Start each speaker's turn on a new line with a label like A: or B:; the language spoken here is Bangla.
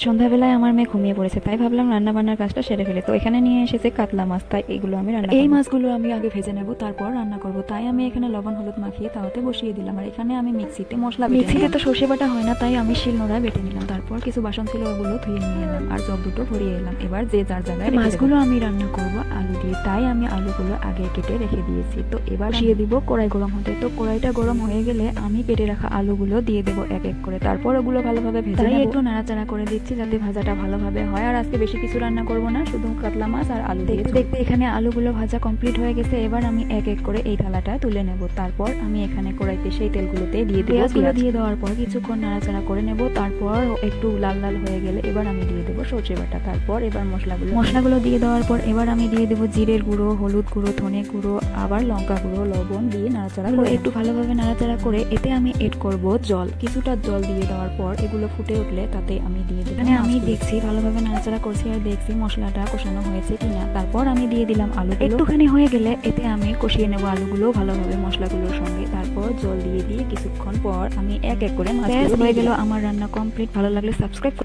A: সন্ধ্যাবেলায় আমার মেয়ে ঘুমিয়ে পড়েছে, তাই ভাবলাম রান্না বান্নার কাজটা সেরে ফেলে। তো এখানে নিয়ে এসেছে কাতলা মাছ, তাই এগুলো আমি রান্না করব। এই মাছগুলো আমি আগে ভেজে নেব, তারপর রান্না করব। তাই আমি এখানে লবণ হলুদ মাখিয়ে তাওয়াতে বসিয়ে দিলাম। আর এখানে আমি মিক্সিতে মশলা বেটে নিলাম। মিক্সিতে তো সর্ষে বাটা হয় না, তাই আমি শিলনোড়ায় বেটে নিলাম। তারপর কিছু বাসন ছিল ওগুলো ধুয়ে নিয়ে এলাম আর জগ দুটো ভরিয়ে এলাম। এবার যে যার জায়গায় মাছগুলো আমি রান্না করব আলু দিয়ে, তাই আমি আলুগুলো আগে কেটে রেখে দিয়েছি। তো এবার বসিয়ে দিব কড়াই গরম হতে। তো কড়াইটা গরম হয়ে গেলে আমি কেটে রাখা আলুগুলো দিয়ে দেবো এক এক করে। তারপর ওগুলো ভালোভাবে ভেজে নেব। একটু নাড়াচাড়া করে দিচ্ছি যাতে ভাজাটা ভালোভাবে হয়। আর আজকে বেশি কিছু রান্না করব না, শুধু কাতলা মাছ আর আলু দিয়ে। দেখতে এখানে আলুগুলো ভাজা কমপ্লিট হয়ে গেছে। এবার আমি এক এক করে এই থালাটা তুলে নেব। তারপর আমি এখানে কড়াইতে সেই তেলগুলোতে দিয়ে দেবো। পেঁয়াজগুলো দিয়ে দেওয়ার পর কিছুক্ষণ নাড়াচাড়া করে নেব। তারপর একটু লাল লাল হয়ে গেলে এবার আমি দিয়ে দেবো সর্ষে বাটা। তারপর এবার মশলাগুলো দিয়ে দেওয়ার পর এবার আমি দিয়ে দেবো জিরের গুঁড়ো, হলুদ গুঁড়ো, ধনে গুঁড়ো, আবার লঙ্কা গুঁড়ো, লবণ দিয়ে নাড়াচাড়া করে একটু ভালোভাবে নাড়াচাড়া করে এতে আমি এড করব জল। কিছুটা জল দিয়ে দেওয়ার পর এগুলো ফুটে উঠলে তাতে আমি দিয়ে দেবো। মানে আমি দেখছি ভালোভাবে নাড়াচাড়া করছি আর দেখছি মশলাটা কষানো হয়েছে কিনা। তারপর আমি দিয়ে দিলাম আলু। একটুখানি হয়ে গেলে এতে আমি কষিয়ে নেবো আলুগুলো ভালোভাবে মশলাগুলোর সঙ্গে। তারপর জল দিয়ে কিছুক্ষণ পর আমি এক এক করে মাছ হয়ে গেল। আমার রান্না কমপ্লিট। ভালো লাগলে সাবস্ক্রাইব